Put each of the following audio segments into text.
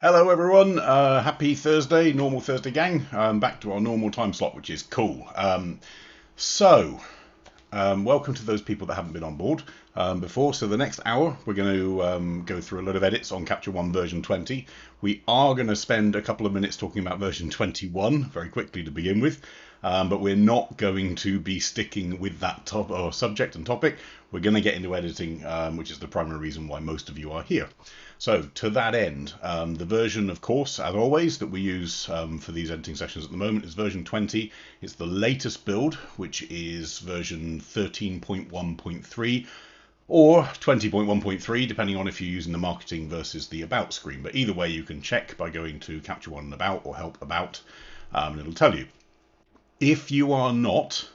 Hello everyone, happy Thursday, normal Thursday gang. Back to our normal time slot, which is cool. Welcome to those people that haven't been on board before. So the next hour, we're going to go through a lot of edits on Capture One version 20. We are going to spend a couple of minutes talking about version 21 very quickly to begin with. But we're not going to be sticking with that subject and topic. We're going to get into editing, which is the primary reason why most of you are here. So to that end, the version, of course, as always, that we use for these editing sessions at the moment is version 20. It's the latest build, which is version 13.1.3 or 20.1.3, depending on if you're using the marketing versus the about screen. But either way, you can check by going to Capture One and About or Help About, and it'll tell you. If you are not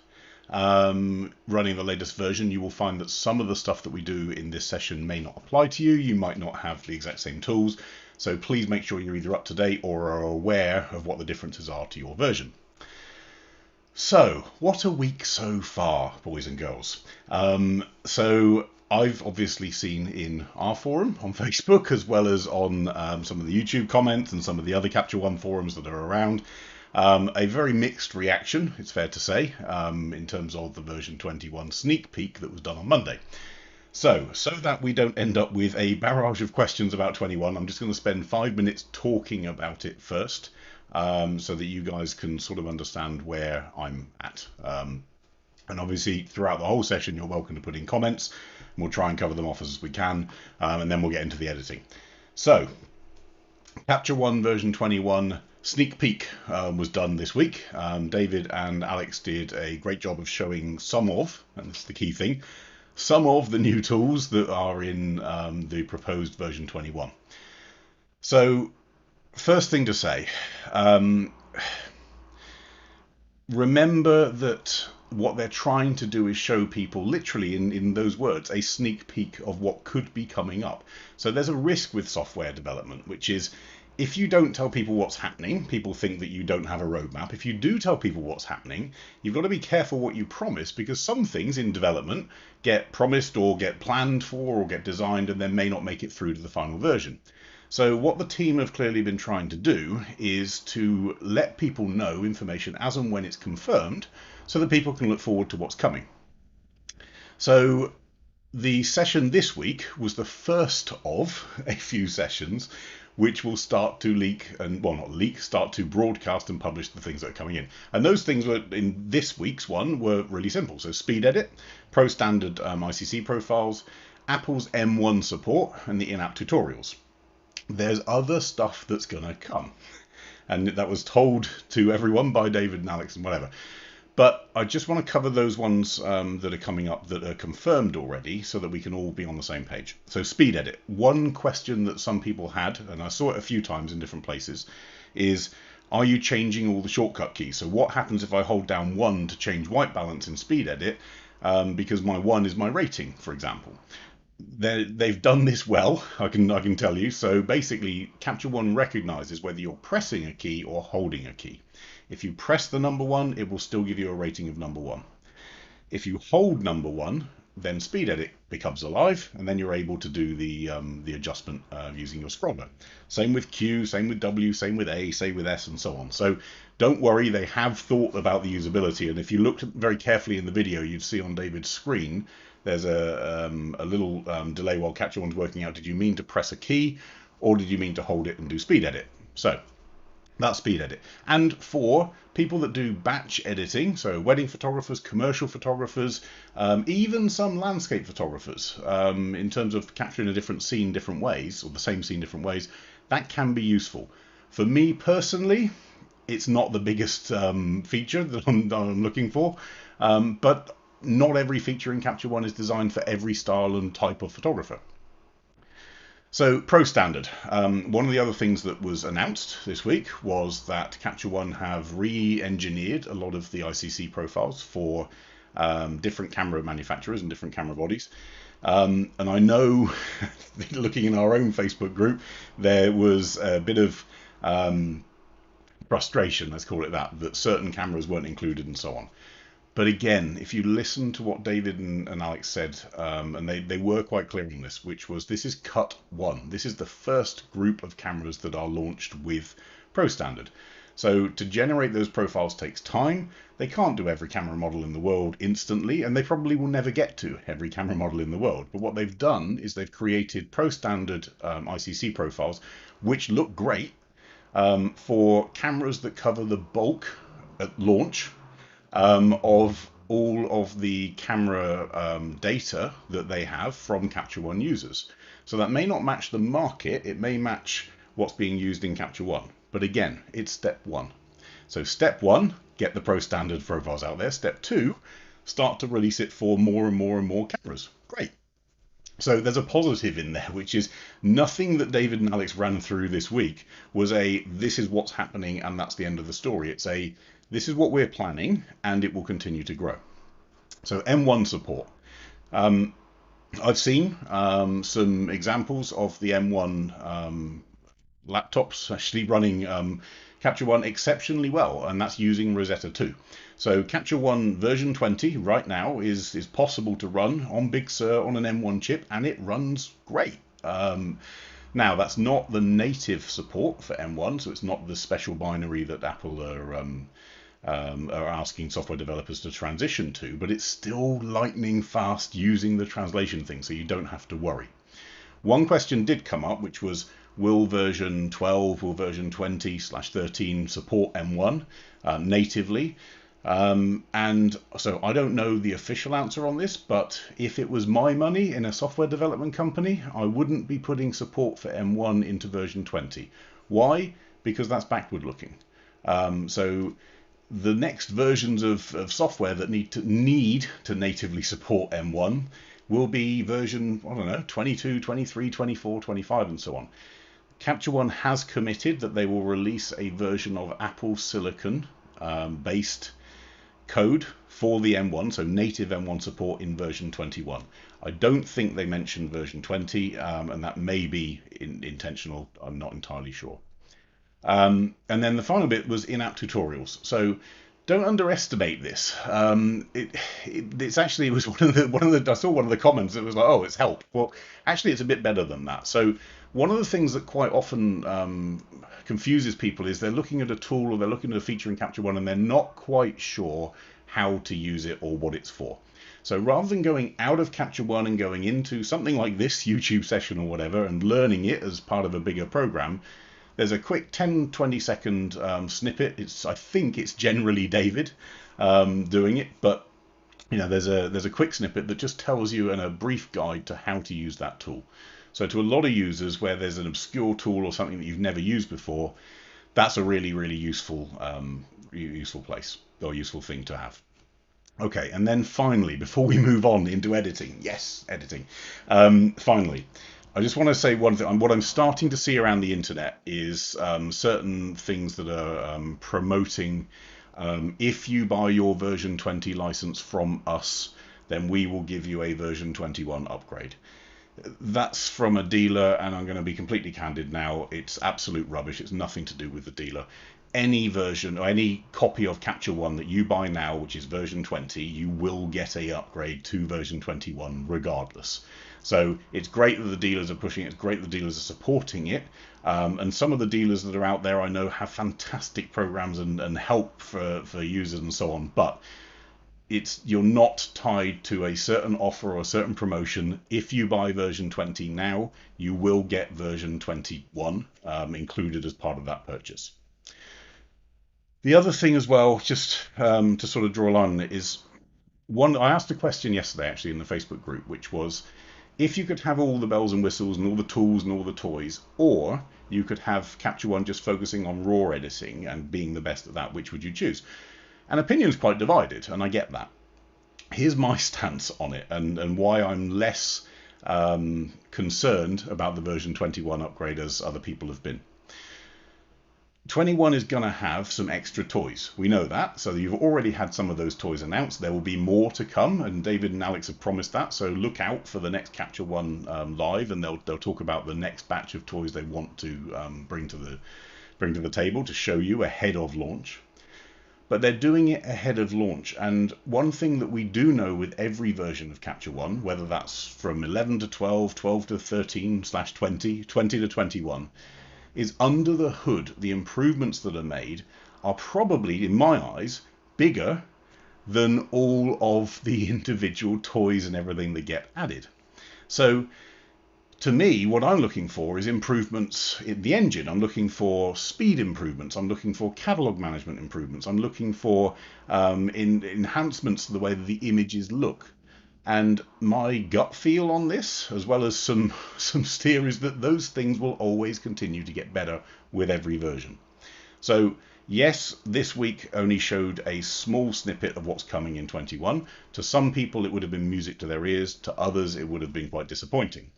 running the latest version, you will find that some of the stuff that we do in this session may not apply to you. You might not have the exact same tools. So please make sure you're either up to date or are aware of what the differences are to your version. So, what a week so far, boys and girls. So I've obviously seen in our forum on Facebook, as well as on some of the YouTube comments and some of the other Capture One forums that are around, a very mixed reaction, it's fair to say, in terms of the version 21 sneak peek that was done on Monday. So that we don't end up with a barrage of questions about 21, I'm just going to spend 5 minutes talking about it first, so that you guys can sort of understand where I'm at. And obviously, throughout the whole session, you're welcome to put in comments, and we'll try and cover them off as we can, and then we'll get into the editing. So, Capture One version 21 sneak peek was done this week. David and Alex did a great job of showing some of, and this is the key thing, some of the new tools that are in the proposed version 21. So, first thing to say, remember that what they're trying to do is show people, literally in those words, a sneak peek of what could be coming up. So there's a risk with software development, which is if you don't tell people what's happening, people think that you don't have a roadmap. If you do tell people what's happening, you've got to be careful what you promise, because some things in development get promised or get planned for or get designed and then may not make it through to the final version. So what the team have clearly been trying to do is to let people know information as and when it's confirmed, so that people can look forward to what's coming. So the session this week was the first of a few sessions which will start to leak, and well, not leak, start to broadcast and publish the things that are coming in. And those things were in this week's one were really simple. So speed edit, pro standard ICC profiles, Apple's M1 support, and the in-app tutorials. There's other stuff that's going to come. And that was told to everyone by David and Alex and whatever. But I just want to cover those ones that are coming up that are confirmed already, so that we can all be on the same page. So speed edit. One question that some people had, and I saw it a few times in different places, is are you changing all the shortcut keys? So what happens if I hold down 1 to change white balance in speed edit, because my 1 is my rating, for example? They've done this well, I can tell you. So basically, Capture One recognizes whether you're pressing a key or holding a key. If you press the number 1, it will still give you a rating of number 1. If you hold number 1, then speed edit becomes alive, and then you're able to do the adjustment using your scroller. Same with Q, same with W, same with A, same with S, and so on. So don't worry, they have thought about the usability, and if you looked very carefully in the video, you'd see on David's screen there's a little delay while Capture One's working out, did you mean to press a key, or did you mean to hold it and do speed edit? So that's speed edit. And for people that do batch editing, so wedding photographers, commercial photographers, even some landscape photographers, in terms of capturing a different scene different ways, or the same scene different ways, that can be useful. For me personally, it's not the biggest feature that I'm looking for, but not every feature in Capture One is designed for every style and type of photographer. So, Pro Standard. One of the other things that was announced this week was that Capture One have re-engineered a lot of the ICC profiles for different camera manufacturers and different camera bodies. And I know, looking in our own Facebook group, there was a bit of frustration, let's call it that certain cameras weren't included and so on. But again, if you listen to what David and Alex said, and they were quite clear on this, which was this is cut one. This is the first group of cameras that are launched with Pro Standard. So to generate those profiles takes time. They can't do every camera model in the world instantly, and they probably will never get to every camera model in the world. But what they've done is they've created Pro Standard ICC profiles, which look great for cameras that cover the bulk at launch of all of the camera data that they have from Capture One users. So that may not match the market, it may match what's being used in Capture One. But again, it's step one. So step one, get the Pro Standard profiles out there. Step two, start to release it for more and more and more cameras. Great. So there's a positive in there, which is nothing that David and Alex ran through this week was this is what's happening and that's the end of the story. It's this is what we're planning and it will continue to grow. So M1 support. I've seen some examples of the M1 laptops actually running Capture One exceptionally well, and that's using Rosetta 2. So Capture One version 20 right now is possible to run on Big Sur on an M1 chip, and it runs great. Now that's not the native support for M1, so it's not the special binary that Apple are asking software developers to transition to, but it's still lightning fast using the translation thing, so you don't have to worry. One question did come up, which was, will version 12, will version 20/13 support M1 natively? And so I don't know the official answer on this, but if it was my money in a software development company, I wouldn't be putting support for M1 into version 20. Why? Because that's backward looking. So the next versions of software that need to natively support M1 will be version, I don't know, 22, 23, 24, 25, and so on. Capture One has committed that they will release a version of Apple Silicon based code for the M1, so native M1 support in version 21. I don't think they mentioned version 20, and that may be intentional. I'm not entirely sure. And then the final bit was in-app tutorials. So don't underestimate this. It's actually, it was one of the I saw one of the comments that was like, oh, it's helped. Well, actually, it's a bit better than that. So one of the things that quite often confuses people is they're looking at a tool or they're looking at a feature in Capture One and they're not quite sure how to use it or what it's for. So rather than going out of Capture One and going into something like this YouTube session or whatever and learning it as part of a bigger program, there's a quick 10-20 second snippet. I think it's generally David doing it, but there's a quick snippet that just tells you a brief guide to how to use that tool. So to a lot of users where there's an obscure tool or something that you've never used before, that's a really, really useful place or useful thing to have. Okay, and then finally, before we move on into editing, yes, editing. Finally, I just want to say one thing. What I'm starting to see around the internet is certain things that are promoting, if you buy your version 20 license from us, then we will give you a version 21 upgrade. That's from a dealer, and I'm going to be completely candid now. It's absolute rubbish. It's nothing to do with the dealer. Any version or any copy of Capture One that you buy now, which is version 20, you will get a upgrade to version 21 regardless. So it's great that the dealers are pushing it. It's great that the dealers are supporting it. And some of the dealers that are out there I know have fantastic programs and help for users and so on. But you're not tied to a certain offer or a certain promotion. If you buy version 20 now, you will get version 21 included as part of that purchase. The other thing as well, just to sort of draw a line on it, is I asked a question yesterday actually in the Facebook group, which was, if you could have all the bells and whistles and all the tools and all the toys, or you could have Capture One just focusing on raw editing and being the best at that, which would you choose? And opinion's quite divided, and I get that. Here's my stance on it and why I'm less concerned about the version 21 upgrade as other people have been. 21 is going to have some extra toys. We know that. So you've already had some of those toys announced. There will be more to come, and David and Alex have promised that. So look out for the next Capture One live, and they'll talk about the next batch of toys they want to bring to the table to show you ahead of launch. but they're doing it ahead of launch. And one thing that we do know with every version of Capture One, whether that's from 11 to 12, 12 to 13/20, 20 to 21, is under the hood, the improvements that are made are probably, in my eyes, bigger than all of the individual toys and everything that get added. So to me, what I'm looking for is improvements in the engine. I'm looking for speed improvements. I'm looking for catalog management improvements. I'm looking for enhancements to the way that the images look. And my gut feel on this, as well as some steer, is that those things will always continue to get better with every version. So yes, this week only showed a small snippet of what's coming in 21. To some people, it would have been music to their ears. To others, it would have been quite disappointing.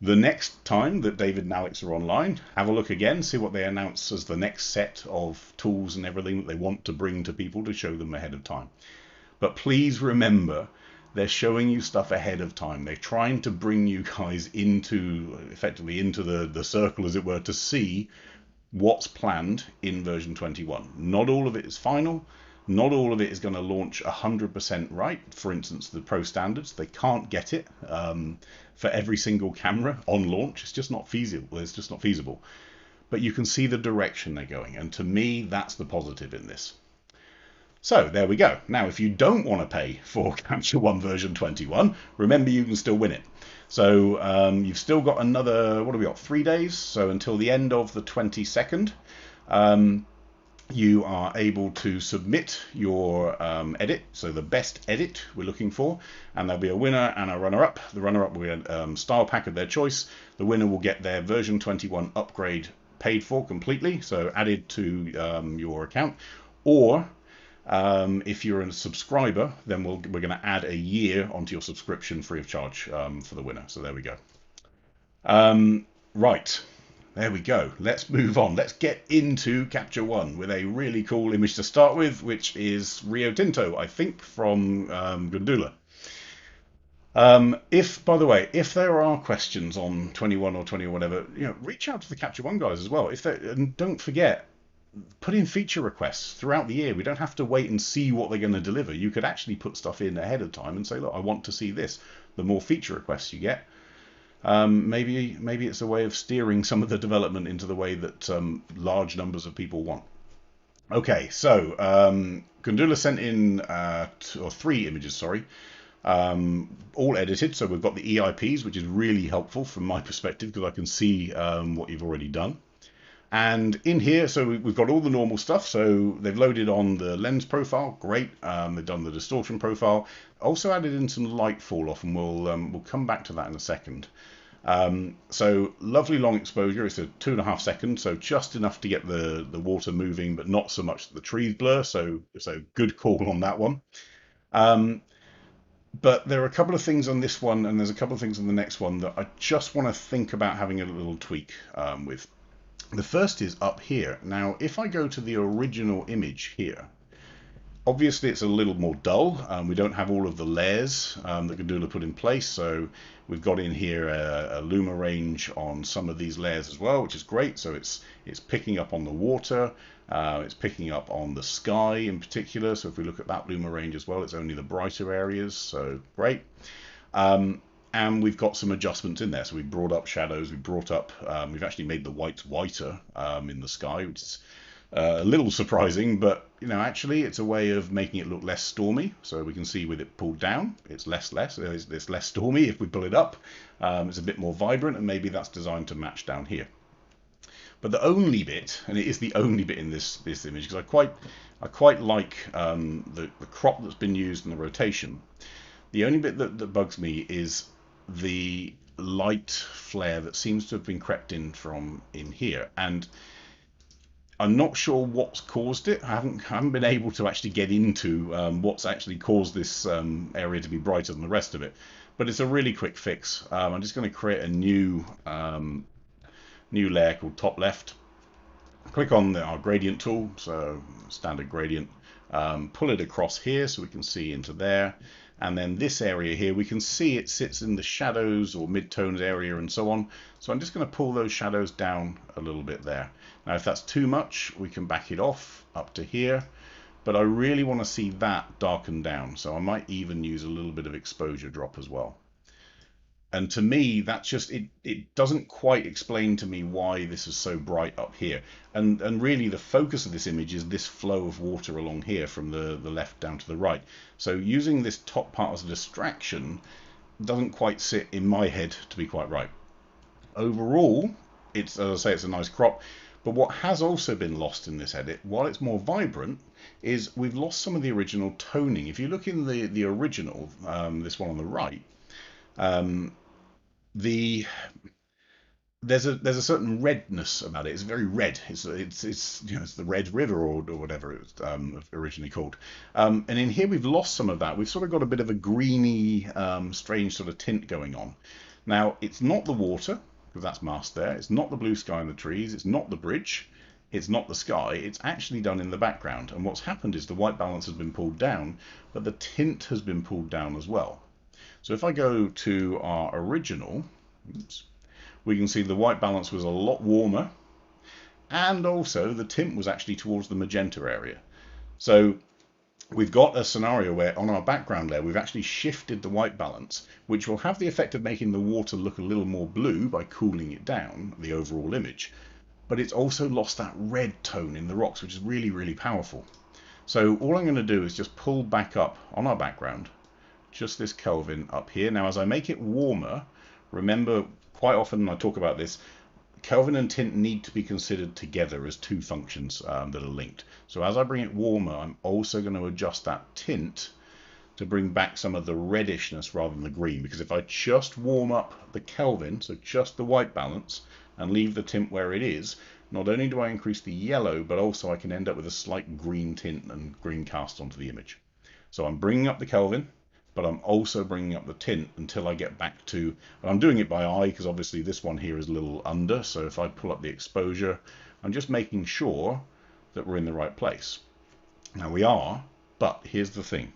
The next time that David and Alex are online, have a look again, see what they announce as the next set of tools and everything that they want to bring to people to show them ahead of time. But please remember, they're showing you stuff ahead of time. They're trying to bring you guys effectively into the circle, as it were, to see what's planned in version 21. Not all of it is final. Not all of it is going to launch 100% right. For instance, the Pro Standards, they can't get it for every single camera on launch. It's just not feasible. It's just not feasible. But you can see the direction they're going. And to me, that's the positive in this. So there we go. Now, if you don't want to pay for Capture One version 21, remember you can still win it. So you've still got another, what have we got, 3 days? So until the end of the 22nd, you are able to submit your edit, so the best edit we're looking for, and there'll be a winner and a runner-up. The runner-up will get a style pack of their choice. The winner will get their version 21 upgrade paid for completely, so added to your account. Or if you're a subscriber, then we're going to add a year onto your subscription free of charge for the winner. So there we go. Right. There we go. Let's move on. Let's get into Capture One with a really cool image to start with, which is Rio Tinto, I think, from Gundula. By the way, if there are questions on 21 or 20 or whatever, reach out to the Capture One guys as well. And don't forget, put in feature requests throughout the year. We don't have to wait and see what they're going to deliver. You could actually put stuff in ahead of time and say, look, I want to see this. The more feature requests you get, maybe it's a way of steering some of the development into the way that large numbers of people want. Okay, so Gundula sent in 3 images, sorry, all edited. So we've got the EIPs, which is really helpful from my perspective because I can see what you've already done. And in here, so we've got all the normal stuff. So they've loaded on the lens profile, great. They've done the distortion profile, also added in some light fall off, and we'll come back to that in a second. So lovely long exposure. It's a 2.5 seconds, so just enough to get the water moving, but not so much that the trees blur. So good call on that one. But there are a couple of things on this one, and there's a couple of things on the next one that I just want to think about having a little tweak with. The first is up here. Now, if I go to the original image here, obviously it's a little more dull. We don't have all of the layers that Gundula put in place. So we've got in here a Luma Range on some of these layers as well, which is great. So it's picking up on the water. It's picking up on the sky in particular. So if we look at that Luma Range as well, it's only the brighter areas. So great. And we've got some adjustments in there. So we brought up shadows, we've actually made the whites whiter in the sky, which is a little surprising, but actually it's a way of making it look less stormy. So we can see with it pulled down, it's less stormy. If we pull it up, it's a bit more vibrant, and maybe that's designed to match down here. But the only bit, and it is the only bit in this image, because I quite like the crop that's been used and the rotation. The only bit that bugs me is the light flare that seems to have been crept in from in here, and I'm not sure what's caused it. I haven't been able to actually get into what's actually caused this area to be brighter than the rest of it, but it's a really quick fix. I'm just going to create a new layer called top left. Click on our gradient tool, so standard gradient, pull it across here so we can see into there. And then this area here, we can see it sits in the shadows or mid-tones area and so on. So I'm just going to pull those shadows down a little bit there. Now, if that's too much, we can back it off up to here. but I really want to see that darken down. So I might even use a little bit of exposure drop as well. And to me, that's just it doesn't quite explain to me why this is so bright up here. And really the focus of this image is this flow of water along here from the left down to the right. So using this top part as a distraction doesn't quite sit in my head to be quite right. Overall, it's, as I say, it's a nice crop. But what has also been lost in this edit, while it's more vibrant, is we've lost some of the original toning. If you look in the original, this one on the right, the there's a certain redness about it. It's very red. It's you know, it's the Red River or whatever it was originally called. And in here we've lost some of that. We've sort of got a bit of a greeny, strange sort of tint going on. Now it's not the water, because that's masked there. It's not the blue sky and the trees. It's not the bridge. It's not the sky. It's actually done in the background. And what's happened is the white balance has been pulled down, but the tint has been pulled down as well. So if I go to our original, oops, we can see the white balance was a lot warmer, and also the tint was actually towards the magenta area. So we've got a scenario where on our background layer we've actually shifted the white balance, which will have the effect of making the water look a little more blue by cooling it down, the overall image. But it's also lost that red tone in the rocks, which is really, really powerful. So all I'm going to do is just pull back up on our background, just this Kelvin up here. Now as I make it warmer, remember quite often when I talk about this, Kelvin and tint need to be considered together as two functions that are linked. So as I bring it warmer, I'm also going to adjust that tint to bring back some of the reddishness rather than the green, because if I just warm up the Kelvin, so just the white balance, and leave the tint where it is, not only do I increase the yellow, but also I can end up with a slight green tint and green cast onto the image. So I'm bringing up the Kelvin, but I'm also bringing up the tint until I get back to, and I'm doing it by eye because obviously this one here is a little under, so if I pull up the exposure, I'm just making sure that we're in the right place. Now we are, but here's the thing.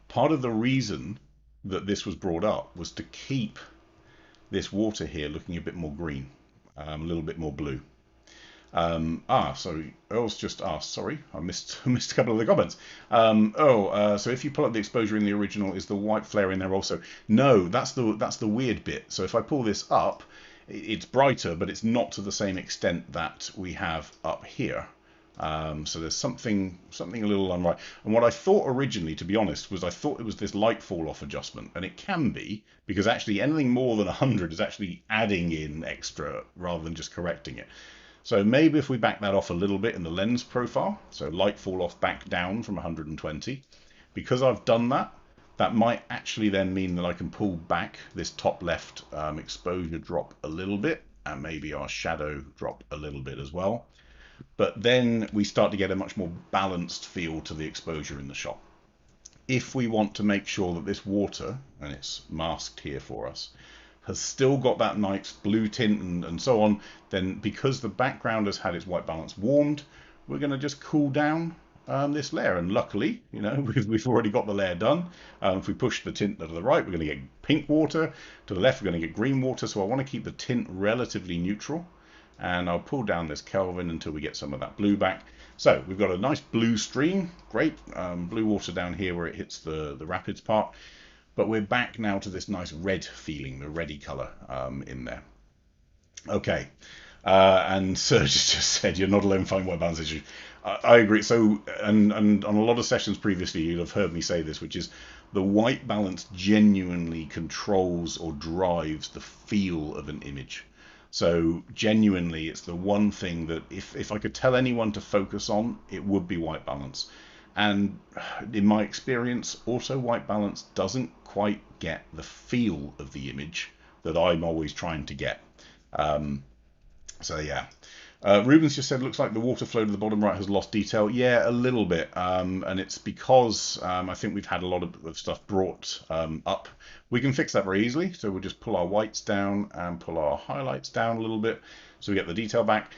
Part of the reason that this was brought up was to keep this water here looking a bit more green, a little bit more blue. Sorry, Earl's just asked, sorry, I missed a couple of the comments. So if you pull up the exposure in the original, is the white flare in there also? No, that's the weird bit. So if I pull this up, it's brighter, but it's not to the same extent that we have up here. So there's something a little unright. And what I thought originally, to be honest, was I thought it was this light fall off adjustment, and it can be, because actually anything more than 100 is actually adding in extra rather than just correcting it. So maybe if we back that off a little bit in the lens profile, so light fall off back down from 120, because I've done that, that might actually then mean that I can pull back this top left exposure drop a little bit, and maybe our shadow drop a little bit as well. But then we start to get a much more balanced feel to the exposure in the shot. If we want to make sure that this water, and it's masked here for us, has still got that nice blue tint and so on, then because the background has had its white balance warmed, we're going to just cool down this layer. And luckily, you know, we've already got the layer done. If we push the tint to the right, we're going to get pink water. To the left, we're going to get green water. So I want to keep the tint relatively neutral. And I'll pull down this Kelvin until we get some of that blue back. So we've got a nice blue stream, great blue water down here where it hits the rapids part. But we're back now to this nice red feeling, the reddy colour in there. Okay, and Serge just said you're not alone finding white balance issues. I agree. So, and on a lot of sessions previously, you'll have heard me say this, which is the white balance genuinely controls or drives the feel of an image. So genuinely, it's the one thing that if I could tell anyone to focus on, it would be white balance. And in my experience, auto white balance doesn't quite get the feel of the image that I'm always trying to get. So yeah. Ruben's just said, looks like the water flow to the bottom right has lost detail. Yeah, a little bit. And it's because I think we've had a lot of stuff brought up. We can fix that very easily. So we'll just pull our whites down and pull our highlights down a little bit so we get the detail back.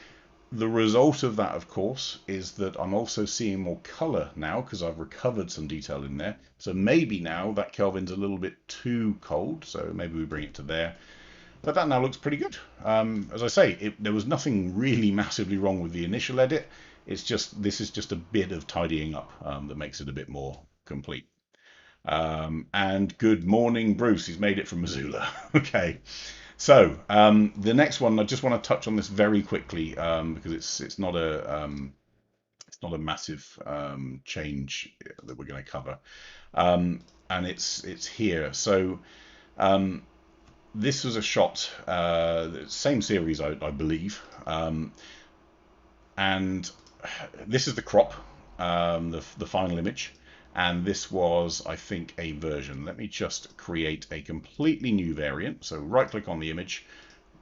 The result of that, of course, is that I'm also seeing more color now because I've recovered some detail in there. So maybe now that Kelvin's a little bit too cold. So maybe we bring it to there. But that now looks pretty good. As I say, there was nothing really massively wrong with the initial edit. It's just, this is just a bit of tidying up that makes it a bit more complete. And good morning, Bruce. He's made it from Missoula. Okay. So the next one, I just want to touch on this very quickly because it's not a massive change that we're going to cover, and it's here. So this was a shot, same series, I believe, and this is the crop, the final image. And this was, I think, a version. Let me just create a completely new variant. So right click on the image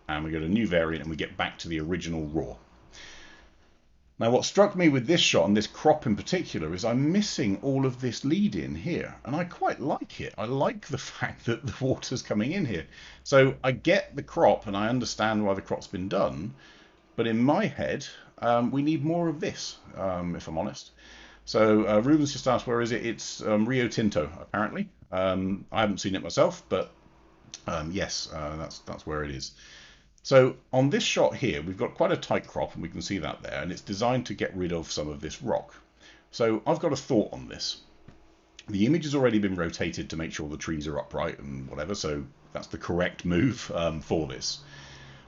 and we go to new variant and we get back to the original raw. Now what struck me with this shot and this crop in particular is I'm missing all of this lead in here, and I quite like it. I like the fact that the water's coming in here. So I get the crop and I understand why the crop's been done, but in my head we need more of this, if I'm honest. So Ruben's just asked, where is it? It's Rio Tinto, apparently. I haven't seen it myself, but yes, that's where it is. So on this shot here, we've got quite a tight crop, and we can see that there, and it's designed to get rid of some of this rock. So I've got a thought on this. The image has already been rotated to make sure the trees are upright and whatever, so that's the correct move for this.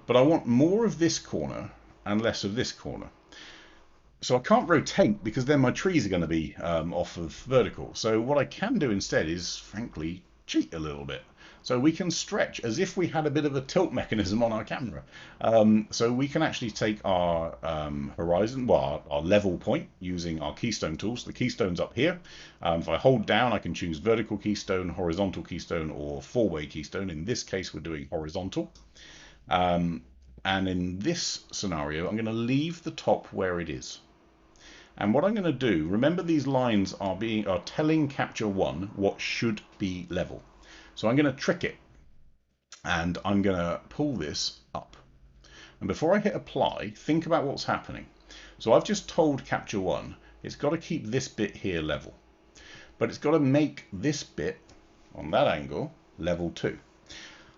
But I want more of this corner and less of this corner. So I can't rotate because then my trees are going to be off of vertical. So what I can do instead is, frankly, cheat a little bit. So we can stretch as if we had a bit of a tilt mechanism on our camera. So we can actually take our horizon, well, our level point using our Keystone Tools. The keystone's up here. If I hold down, I can choose vertical keystone, horizontal keystone, or four-way keystone. In this case, we're doing horizontal. And in this scenario, I'm going to leave the top where it is. And what I'm going to do, remember these lines are telling Capture One what should be level. So I'm going to trick it, and I'm going to pull this up. And before I hit apply, think about what's happening. So I've just told Capture One it's got to keep this bit here level, but it's got to make this bit on that angle level 2.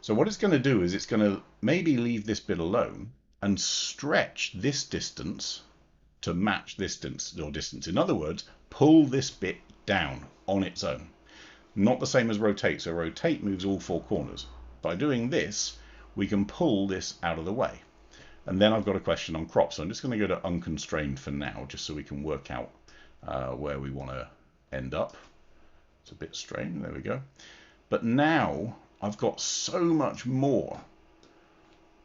So what it's going to do is it's going to maybe leave this bit alone and stretch this distance to match this distance. In other words, pull this bit down on its own. Not the same as rotate. So rotate moves all four corners. By doing this, we can pull this out of the way. And then I've got a question on crop. So I'm just going to go to unconstrained for now, just so we can work out where we want to end up. It's a bit strained. There we go. But now I've got so much more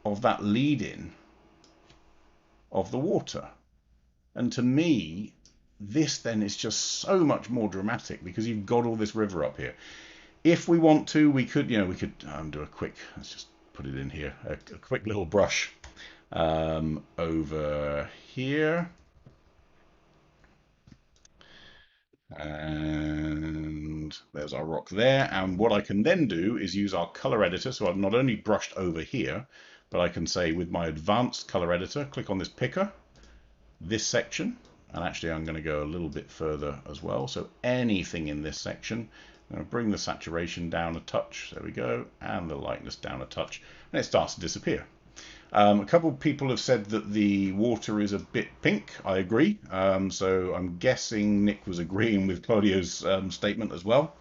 of that lead in of the water. And to me, this then is just so much more dramatic because you've got all this river up here. If we want to, we could do a quick, let's just put it in here, a quick little brush over here. And there's our rock there. And what I can then do is use our color editor. So I've not only brushed over here, but I can say with my advanced color editor, click on this picker, this section, and actually I'm going to go a little bit further as well. So anything in this section, I'm going to bring the saturation down a touch, there we go, and the lightness down a touch, and it starts to disappear. A couple of people have said that the water is a bit pink. I agree. So I'm guessing Nick was agreeing with Claudio's statement as well.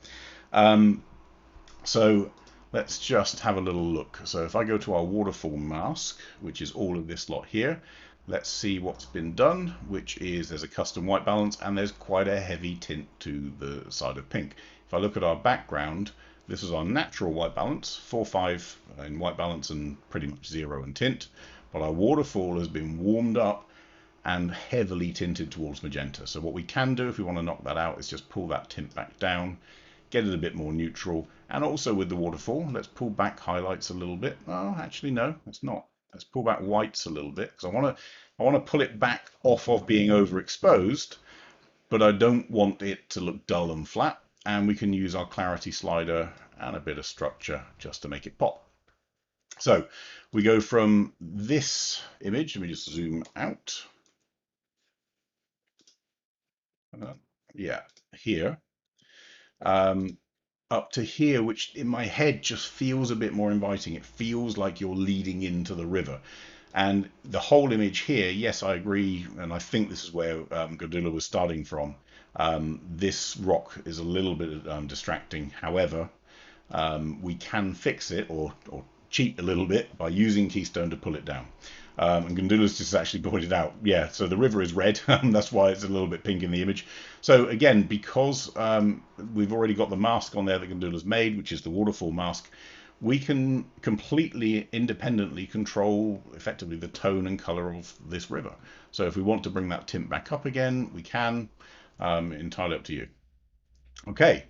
So let's just have a little look. So if I go to our Waterfall Mask, which is all of this lot here, let's see what's been done, which is there's a custom white balance and there's quite a heavy tint to the side of pink. If I look at our background, this is our natural white balance, 4-5 in white balance and pretty much 0 in tint. But our waterfall has been warmed up and heavily tinted towards magenta. So what we can do if we want to knock that out is just pull that tint back down, get it a bit more neutral. And also with the waterfall, let's pull back highlights a little bit. Oh, actually, no, let's not. Let's pull back whites a little bit because I want to pull it back off of being overexposed, but I don't want it to look dull and flat. And we can use our clarity slider and a bit of structure just to make it pop. So we go from this image, let me just zoom out. Yeah, here. Up to here, which in my head just feels a bit more inviting. It feels like you're leading into the river. And the whole image here, yes, I agree, and I think this is where Gundula was starting from. This rock is a little bit distracting. However, we can fix it or cheat a little bit by using Keystone to pull it down. And Gundula's just actually pointed out, yeah, so the river is red. That's why it's a little bit pink in the image. So again, because we've already got the mask on there that Gundula's made, which is the Waterfall Mask, we can completely independently control effectively the tone and color of this river. So if we want to bring that tint back up again, we can. Entirely up to you. Okay,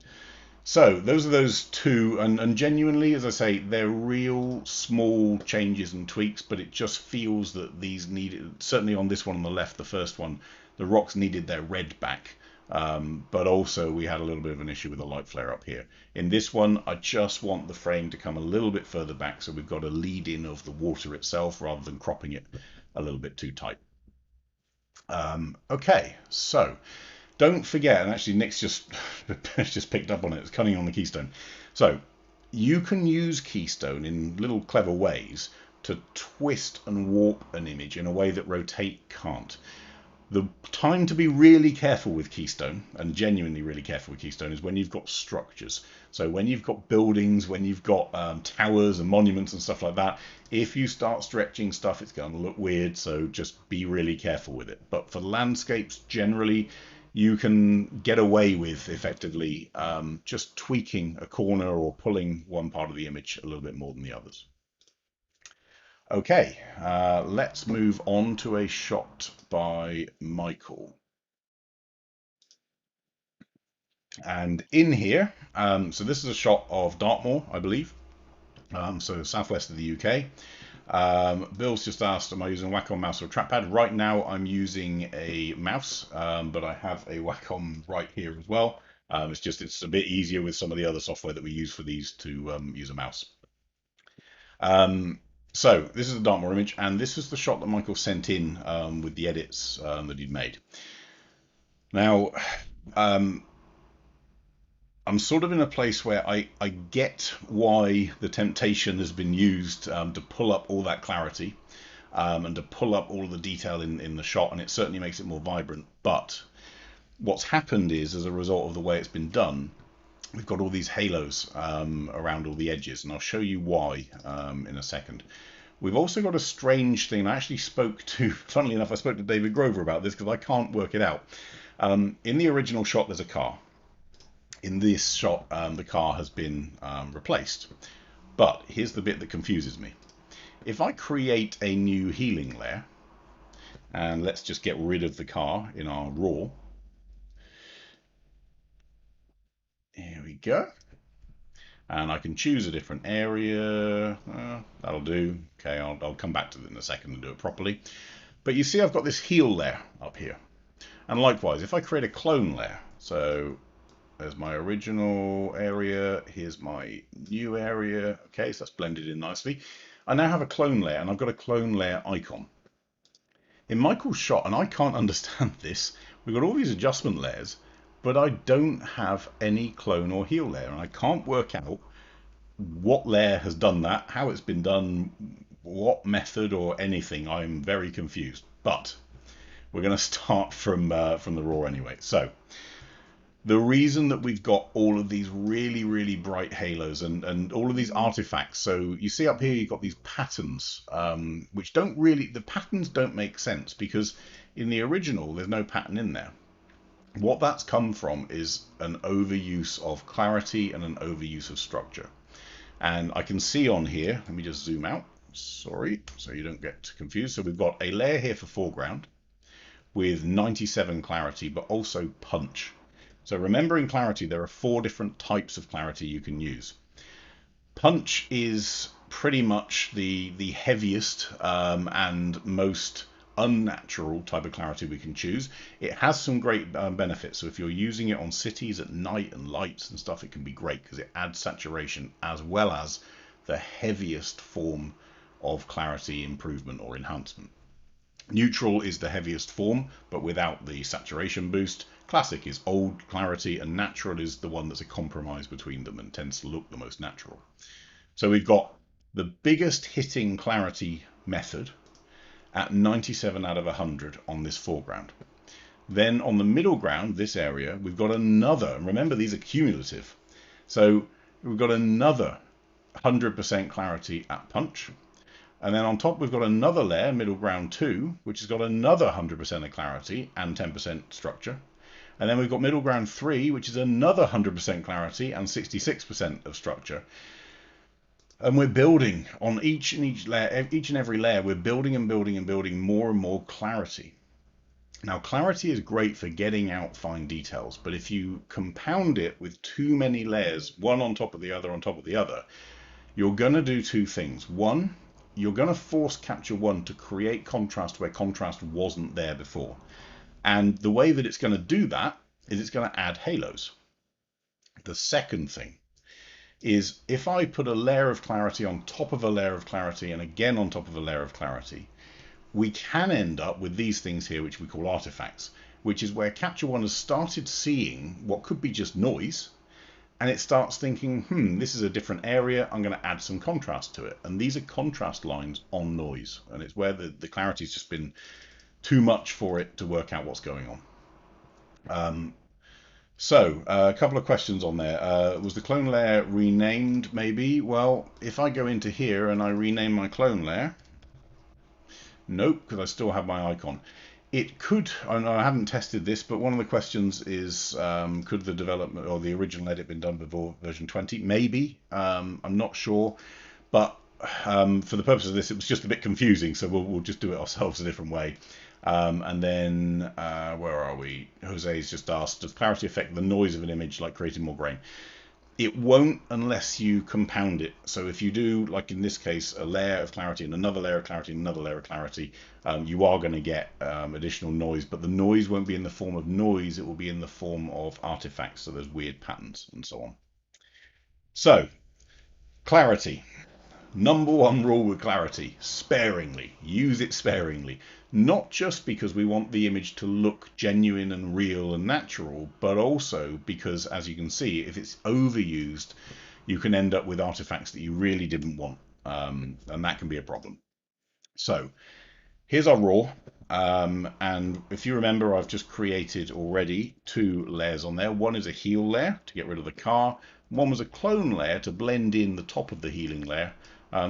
so those are those two, and genuinely, as I say, they're real small changes and tweaks, but it just feels that these needed, certainly on this one on the left, the first one, the rocks needed their red back. But also we had a little bit of an issue with the light flare up here. In this one, I just want the frame to come a little bit further back, so we've got a lead in of the water itself rather than cropping it a little bit too tight. Okay, so don't forget, and actually Nick's just just picked up on it, it's cutting on the Keystone. So you can use Keystone in little clever ways to twist and warp an image in a way that Rotate can't. The time to be really careful with Keystone, and genuinely really careful with Keystone, is when you've got structures. So when you've got buildings, when you've got towers and monuments and stuff like that, if you start stretching stuff, it's going to look weird, so just be really careful with it. But for landscapes, generally, you can get away with effectively just tweaking a corner or pulling one part of the image a little bit more than the others. Okay, let's move on to a shot by Michael. And in here, so this is a shot of Dartmoor, I believe, so southwest of the UK. Bill's just asked, am I using a Wacom mouse or a trackpad? Right now I'm using a mouse, but I have a Wacom right here as well. It's a bit easier with some of the other software that we use for these to use a mouse. So this is the Dartmoor image, and this is the shot that Michael sent in with the edits that he'd made. Now, I'm sort of in a place where I get why the temptation has been used to pull up all that clarity and to pull up all of the detail in the shot, and it certainly makes it more vibrant. But what's happened is, as a result of the way it's been done, we've got all these halos around all the edges, and I'll show you why in a second. We've also got a strange thing. I actually funnily enough, I spoke to David Grover about this because I can't work it out. In the original shot, there's a car. In this shot, the car has been replaced. But here's the bit that confuses me. If I create a new healing layer, and let's just get rid of the car in our raw. Here we go. And I can choose a different area. That'll do. Okay, I'll come back to it in a second and do it properly. But you see I've got this heal layer up here. And likewise, if I create a clone layer, so there's my original area, here's my new area. Okay, so that's blended in nicely. I now have a clone layer, and I've got a clone layer icon. In Michael's shot, and I can't understand this, we've got all these adjustment layers, but I don't have any clone or heal layer, and I can't work out what layer has done that, how it's been done, what method or anything. I'm very confused, but we're going to start from the raw anyway. So the reason that we've got all of these really, really bright halos and all of these artifacts, so you see up here you've got these patterns, which the patterns don't make sense because in the original there's no pattern in there. What that's come from is an overuse of clarity and an overuse of structure. And I can see on here, let me just zoom out, sorry, so you don't get confused. So we've got a layer here for foreground with 97 clarity, but also punch. So remember, in clarity, there are 4 different types of clarity you can use. Punch is pretty much the heaviest and most unnatural type of clarity we can choose. It has some great benefits. So if you're using it on cities at night and lights and stuff, it can be great because it adds saturation as well as the heaviest form of clarity improvement or enhancement. Neutral is the heaviest form, but without the saturation boost. Classic is old clarity, and natural is the one that's a compromise between them and tends to look the most natural. So we've got the biggest hitting clarity method, at 97 out of 100 on this foreground. Then on the middle ground, this area, we've got another, remember these are cumulative, so we've got another 100% clarity at punch. And then on top we've got another layer, middle ground 2, which has got another 100% of clarity and 10% structure. And then we've got middle ground 3, which is another 100% clarity and 66% of structure. And we're building on each and every layer, we're building and building and building more and more clarity. Now, clarity is great for getting out fine details, but if you compound it with too many layers, one on top of the other on top of the other, you're going to do two things. One, you're going to force Capture One to create contrast where contrast wasn't there before. And the way that it's going to do that is it's going to add halos. The second thing is if I put a layer of clarity on top of a layer of clarity and again on top of a layer of clarity, we can end up with these things here, which we call artifacts, which is where Capture One has started seeing what could be just noise, and it starts thinking, this is a different area, I'm going to add some contrast to it. And these are contrast lines on noise, and it's where the clarity's just been too much for it to work out what's going on. So a couple of questions on there. Was the clone layer renamed maybe? Well, if I go into here and I rename my clone layer, nope, because I still have my icon. It could, I haven't tested this, but one of the questions is, could the development or the original edit been done before version 20? Maybe, I'm not sure, but for the purpose of this, it was just a bit confusing, so we'll just do it ourselves a different way. And then, where are we? Jose's just asked, does clarity affect the noise of an image like creating more grain? It won't unless you compound it. So if you do, like in this case, a layer of clarity and another layer of clarity and another layer of clarity, you are going to get additional noise, but the noise won't be in the form of noise, it will be in the form of artifacts, so there's weird patterns and so on. So, clarity. Number one rule with clarity, sparingly. Use it sparingly. Not just because we want the image to look genuine and real and natural, but also because, as you can see, if it's overused, you can end up with artifacts that you really didn't want, and that can be a problem. So here's our raw, and if you remember, I've just created already two layers on there. One is a heal layer to get rid of the car. One was a clone layer to blend in the top of the healing layer.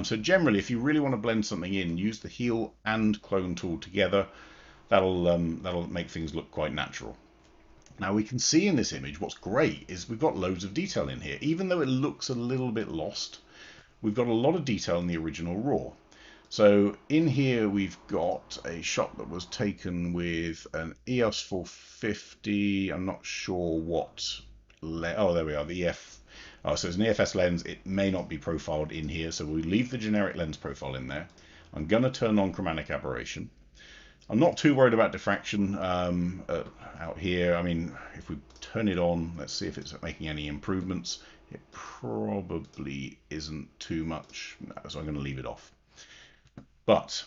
So generally, if you really want to blend something in, use the heal and clone tool together. That'll make things look quite natural. Now we can see in this image, what's great is we've got loads of detail in here. Even though it looks a little bit lost, we've got a lot of detail in the original raw. So in here we've got a shot that was taken with an EOS 450. I'm not sure what. Oh, there we are. The EF. Oh, so it's an EFS lens. It may not be profiled in here, so we leave the generic lens profile in there. I'm going to turn on Chromatic Aberration. I'm not too worried about diffraction out here. I mean, if we turn it on, let's see if it's making any improvements. It probably isn't too much, so I'm going to leave it off. But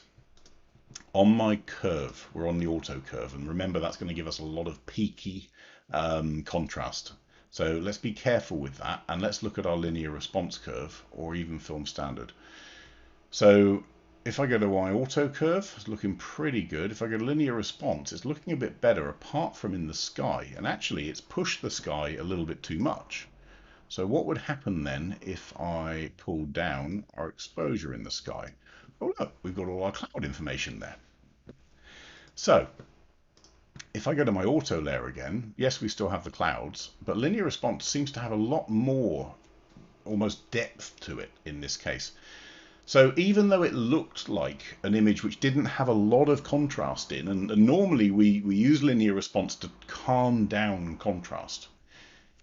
on my curve, we're on the auto curve, and remember that's going to give us a lot of peaky contrast. So let's be careful with that, and let's look at our linear response curve, or even film standard. So if I go to my auto curve, it's looking pretty good. If I go to linear response, it's looking a bit better, apart from in the sky. And actually, it's pushed the sky a little bit too much. So what would happen then if I pull down our exposure in the sky? Oh look, we've got all our cloud information there. So if I go to my auto layer again, yes, we still have the clouds, but linear response seems to have a lot more almost depth to it in this case. So even though it looked like an image which didn't have a lot of contrast in, and normally we use linear response to calm down contrast.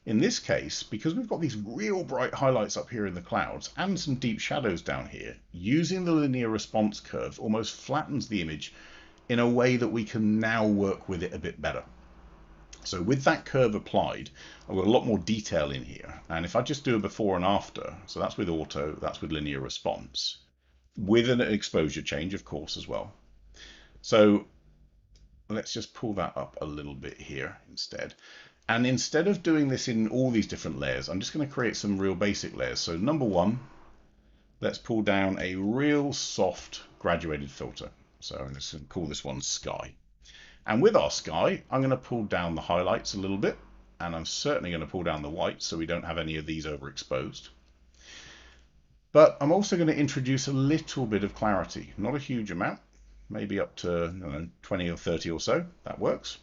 In this case, because we've got these real bright highlights up here in the clouds and some deep shadows down here, using the linear response curve almost flattens the image in a way that we can now work with it a bit better. So with that curve applied, I've got a lot more detail in here. And if I just do a before and after, so that's with auto, that's with linear response, with an exposure change, of course, as well. So let's just pull that up a little bit here instead. And instead of doing this in all these different layers, I'm just going to create some real basic layers. So number one, let's pull down a real soft graduated filter. So I'm just going to call this one Sky. And with our sky, I'm going to pull down the highlights a little bit, and I'm certainly going to pull down the whites so we don't have any of these overexposed. But I'm also going to introduce a little bit of clarity, not a huge amount, maybe up to, I don't know, 20 or 30 or so. That works.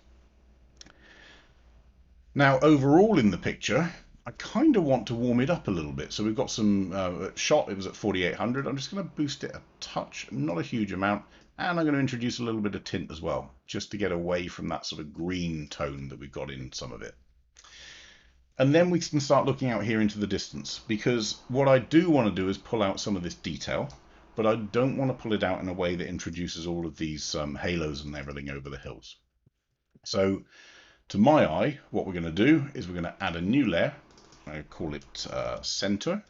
Now, overall in the picture, I kind of want to warm it up a little bit. So we've got some shot, it was at 4800. I'm just going to boost it a touch, not a huge amount. And I'm going to introduce a little bit of tint as well, just to get away from that sort of green tone that we've got in some of it. And then we can start looking out here into the distance, because what I do want to do is pull out some of this detail, but I don't want to pull it out in a way that introduces all of these halos and everything over the hills. So to my eye, what we're going to do is we're going to add a new layer. I call it central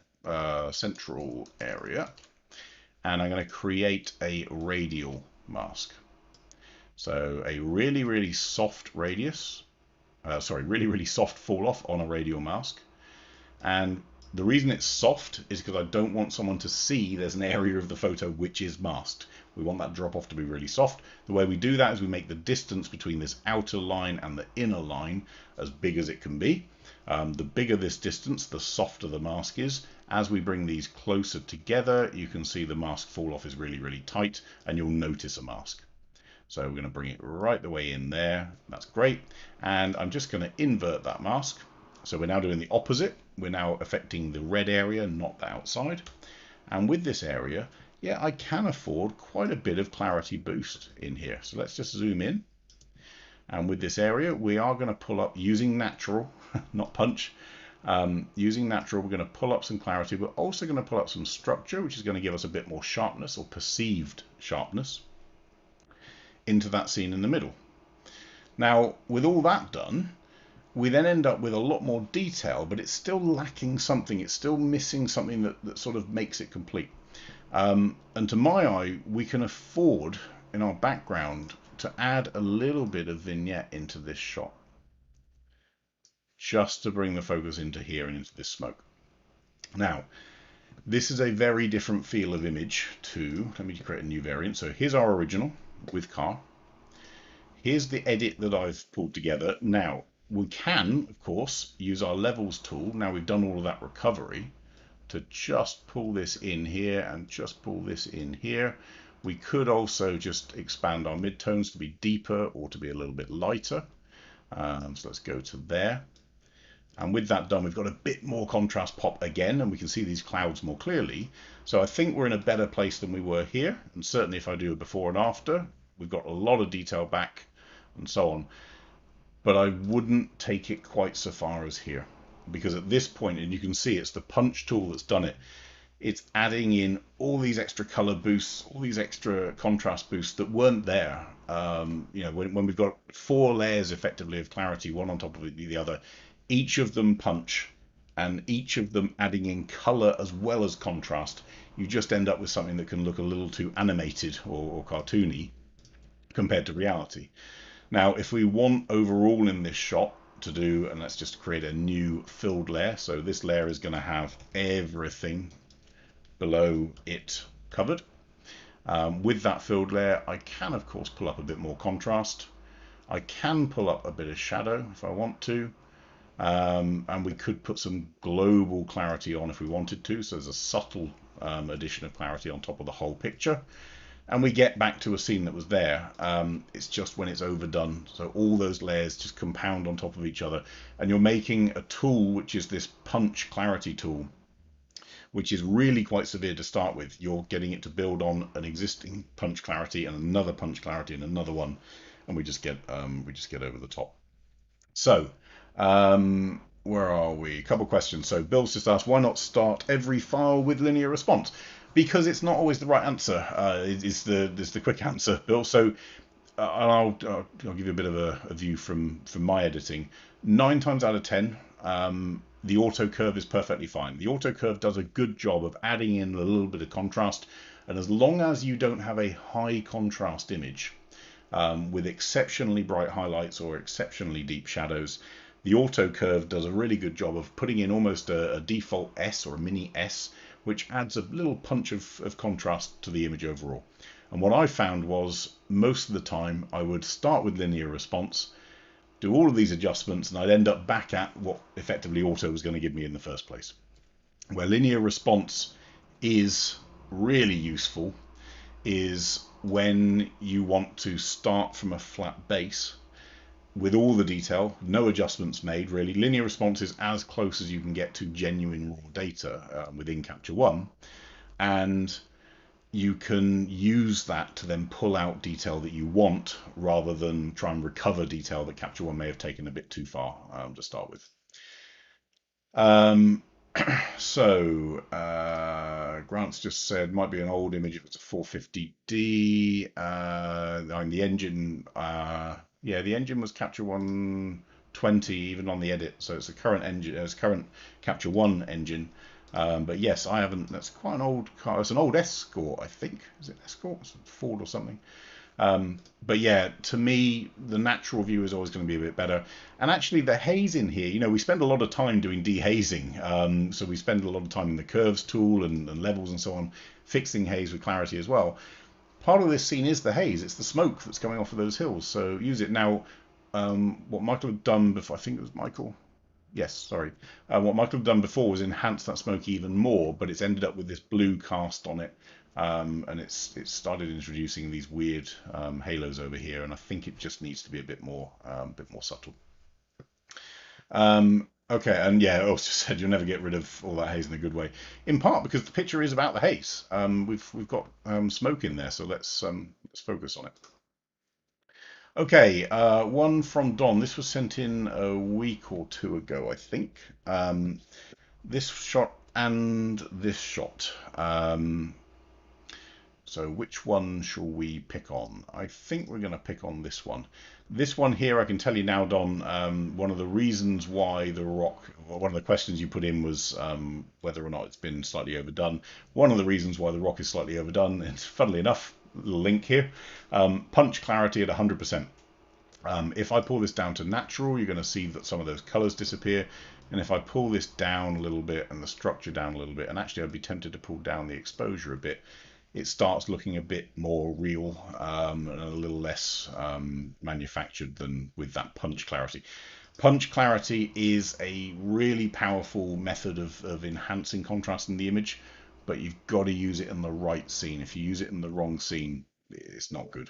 area. And I'm going to create a radial mask. So a really, really soft radius, really soft fall off on a radial mask. And the reason it's soft is because I don't want someone to see there's an area of the photo which is masked. We want that drop off to be really soft. The way we do that is we make the distance between this outer line and the inner line as big as it can be. The bigger this distance, the softer the mask is. As we bring these closer together, you can see the mask fall off is really, really tight, and you'll notice a mask. So we're going to bring it right the way in there. That's great. And I'm just going to invert that mask. So we're now doing the opposite. We're now affecting the red area, not the outside. And with this area, yeah, I can afford quite a bit of clarity boost in here. So let's just zoom in. And with this area, we are going to pull up using natural, not punch. Using natural, we're going to pull up some clarity. We're also going to pull up some structure, which is going to give us a bit more sharpness or perceived sharpness into that scene in the middle. Now, with all that done, we then end up with a lot more detail, but it's still lacking something. It's still missing something that sort of makes it complete. And to my eye, we can afford in our background to add a little bit of vignette into this shot, just to bring the focus into here and into this smoke. Now, this is a very different feel of image to, let me create a new variant. So here's our original with car. Here's the edit that I've pulled together. Now, we can, of course, use our levels tool. Now we've done all of that recovery to just pull this in here and just pull this in here. We could also just expand our midtones to be deeper or to be a little bit lighter. So let's go to there. And with that done, we've got a bit more contrast pop again, and we can see these clouds more clearly. So I think we're in a better place than we were here. And certainly if I do a before and after, we've got a lot of detail back and so on. But I wouldn't take it quite so far as here, because at this point, and you can see it's the punch tool that's done it, it's adding in all these extra color boosts, all these extra contrast boosts that weren't there. You know, when we've got 4 layers effectively of clarity, one on top of the other, each of them punch and each of them adding in color as well as contrast, you just end up with something that can look a little too animated or cartoony compared to reality. Now, if we want overall in this shot to do, and let's just create a new filled layer. So this layer is going to have everything below it covered. With that filled layer, I can, of course, pull up a bit more contrast. I can pull up a bit of shadow if I want to. And we could put some global clarity on if we wanted to. So there's a subtle addition of clarity on top of the whole picture. And we get back to a scene that was there. It's just when it's overdone. So all those layers just compound on top of each other. And you're making a tool, which is this punch clarity tool, which is really quite severe to start with. You're getting it to build on an existing punch clarity and another punch clarity and another one. And we just get over the top. So where are we? A couple questions. So Bill's just asked, why not start every file with linear response? Because it's not always the right answer. It's the quick answer, Bill. So I'll give you a bit of a view from my editing. 9 times out of 10, the auto curve is perfectly fine. The auto curve does a good job of adding in a little bit of contrast, and as long as you don't have a high contrast image with exceptionally bright highlights or exceptionally deep shadows, the auto curve does a really good job of putting in almost a default S or a mini S, which adds a little punch of contrast to the image overall. And what I found was most of the time I would start with linear response, do all of these adjustments, and I'd end up back at what effectively auto was going to give me in the first place. Where linear response is really useful is when you want to start from a flat base with all the detail, no adjustments made really. Linear response is as close as you can get to genuine raw data within Capture One, and you can use that to then pull out detail that you want rather than try and recover detail that Capture One may have taken a bit too far to start with. Grant's just said might be an old image if it's a 450D. And the engine, yeah, the engine was Capture 120 even on the edit, so it's a current engine, it's current Capture One engine. But yes, I haven't. That's quite an old car. It's an old Escort, I think. Is it Escort? It's a Ford or something. But yeah, to me, the natural view is always going to be a bit better. And actually, the haze in here, you know, we spend a lot of time doing dehazing. So we spend a lot of time in the curves tool and levels and so on, fixing haze with clarity as well. Part of this scene is the haze. It's the smoke that's coming off of those hills. So use it now. What Michael had done before, I think it was Michael. Yes, sorry. What Michael had done before was enhance that smoke even more, but it's ended up with this blue cast on it. And it's started introducing these weird halos over here, and I think it just needs to be a bit more subtle. Okay, and yeah, I also said you'll never get rid of all that haze in a good way, in part because the picture is about the haze. We've got smoke in there, so let's focus on it. Okay, one from Don. This was sent in a week or two ago, I think. This shot and this shot. So which one shall we pick on? I think we're going to pick on this one. This one here, I can tell you now, Don, one of the reasons why the rock, one of the questions you put in was whether or not it's been slightly overdone. One of the reasons why the rock is slightly overdone, and funnily enough, little link here, punch clarity at 100%. If I pull this down to natural, you're going to see that some of those colors disappear. And if I pull this down a little bit and the structure down a little bit, and actually I'd be tempted to pull down the exposure a bit, it starts looking a bit more real and a little less manufactured than with that punch clarity. Punch clarity is a really powerful method of enhancing contrast in the image, but you've got to use it in the right scene. If you use it in the wrong scene, it's not good.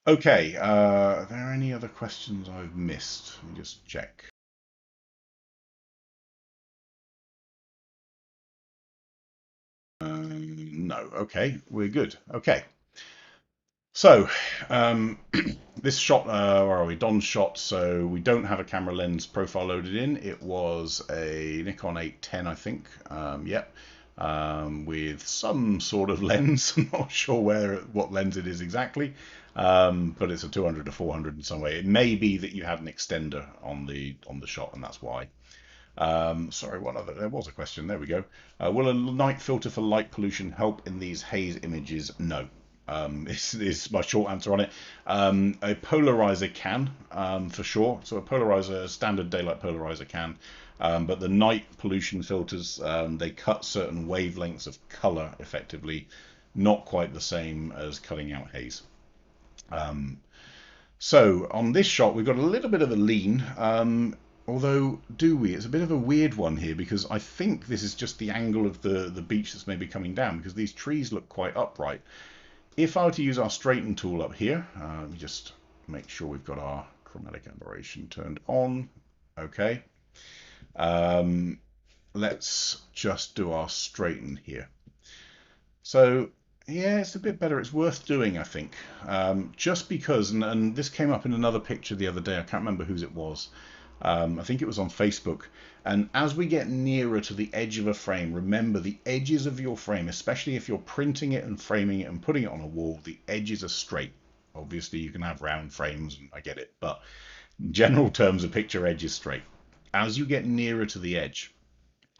Okay, are there any other questions I've missed? Let me just check. No, okay, we're good. Okay. So, this shot, where are we? Don's shot. So we don't have a camera lens profile loaded in. It was a Nikon 810, I think. Yep. With some sort of lens. I'm not sure what lens it is exactly. But it's a 200 to 400 in some way. It may be that you had an extender on the shot, and that's why. Sorry, there was a question. There we go. Will a night filter for light pollution help in these haze images? No. Is my short answer on it. A polarizer can, for sure. So a standard daylight polarizer can. But the night pollution filters, they cut certain wavelengths of color effectively, not quite the same as cutting out haze. So on this shot, we've got a little bit of a lean. Although, do we? It's a bit of a weird one here because I think this is just the angle of the beach that's maybe coming down because these trees look quite upright. If I were to use our straighten tool up here, let me just make sure we've got our chromatic aberration turned on. Okay. Let's just do our straighten here. So yeah, it's a bit better. It's worth doing, I think. Just because, and this came up in another picture the other day. I can't remember whose it was. I think it was on Facebook. And as we get nearer to the edge of a frame, remember the edges of your frame, especially if you're printing it and framing it and putting it on a wall, the edges are straight. Obviously, you can have round frames, and I get it, but in general terms, a picture edge is straight. As you get nearer to the edge,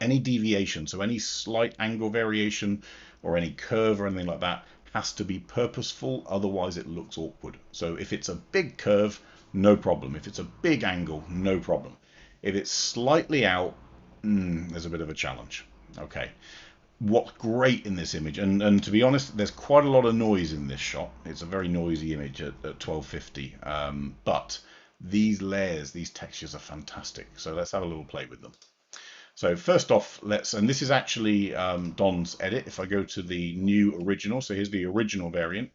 any deviation, so any slight angle variation or any curve or anything like that, has to be purposeful, otherwise it looks awkward. So if it's a big curve, no problem. If it's a big angle, no problem. If it's slightly out, there's a bit of a challenge. Okay. what's great in this image, and to be honest, there's quite a lot of noise in this shot. It's a very noisy image at 1250, but these layers, these textures are fantastic. So let's have a little play with them. So first off, and this is actually Don's edit. If I go to the new original, so here's the original variant.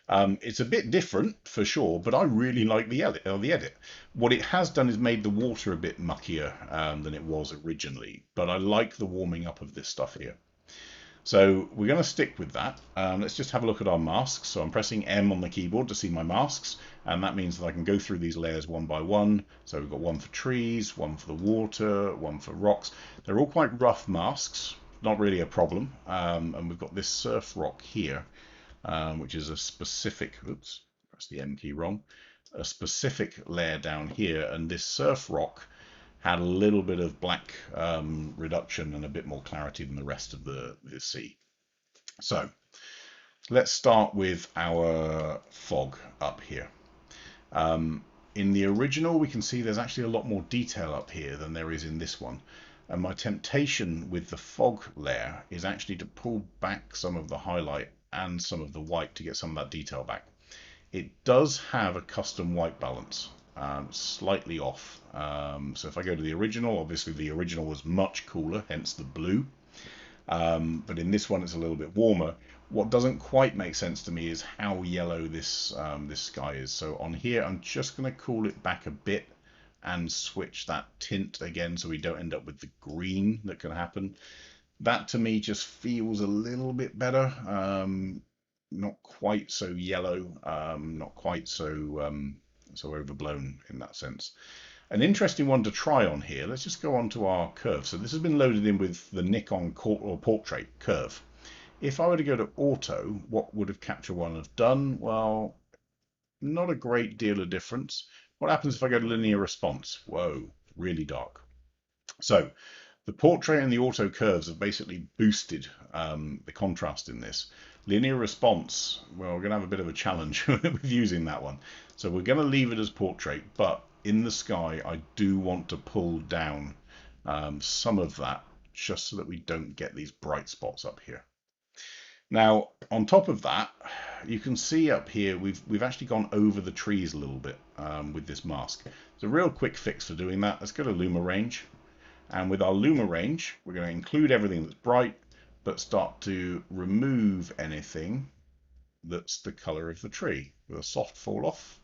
It's a bit different for sure, but I really like the edit. What it has done is made the water a bit muckier than it was originally, but I like the warming up of this stuff here. So we're going to stick with that. Let's just have a look at our masks. So I'm pressing M on the keyboard to see my masks, and that means that I can go through these layers one by one. So we've got one for trees, one for the water, one for rocks. They're all quite rough masks, not really a problem. And we've got this surf rock here, which is a specific, oops, press the M key wrong, a specific layer down here, and this surf rock had a little bit of black reduction and a bit more clarity than the rest of the sea. So let's start with our fog up here. In the original, we can see there's actually a lot more detail up here than there is in this one. And my temptation with the fog layer is actually to pull back some of the highlight and some of the white to get some of that detail back. It does have a custom white balance. Slightly off. So if I go to the original, obviously the original was much cooler, hence the blue. But in this one, it's a little bit warmer. What doesn't quite make sense to me is how yellow this sky is. So on here, I'm just going to cool it back a bit and switch that tint again so we don't end up with the green that can happen. That to me just feels a little bit better. Not quite so yellow, not quite so overblown in that sense. An interesting one to try on here, let's just go on to our curve. So this has been loaded in with the Nikon portrait curve. If I were to go to auto, what would have Capture One have done? Well, not a great deal of difference. What happens if I go to linear response? Whoa, really dark. So the portrait and the auto curves have basically boosted the contrast in this. Linear response, well, we're going to have a bit of a challenge with using that one. So we're going to leave it as portrait, but in the sky, I do want to pull down some of that just so that we don't get these bright spots up here. Now, on top of that, you can see up here, we've actually gone over the trees a little bit with this mask. It's a real quick fix for doing that. Let's go to Luma Range. And with our Luma Range, we're going to include everything that's bright, but start to remove anything that's the color of the tree with a soft fall off.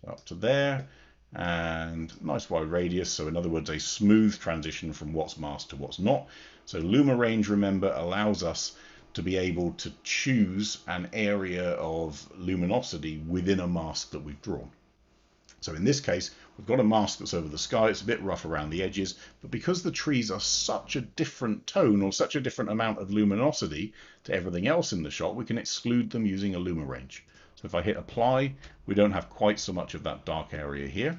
So up to there, and nice wide radius. So in other words, a smooth transition from what's masked to what's not. So Luma Range, remember, allows us to be able to choose an area of luminosity within a mask that we've drawn. So in this case, we've got a mask that's over the sky. It's a bit rough around the edges, but because the trees are such a different tone or such a different amount of luminosity to everything else in the shot, we can exclude them using a Luma Range. So if I hit apply, we don't have quite so much of that dark area here.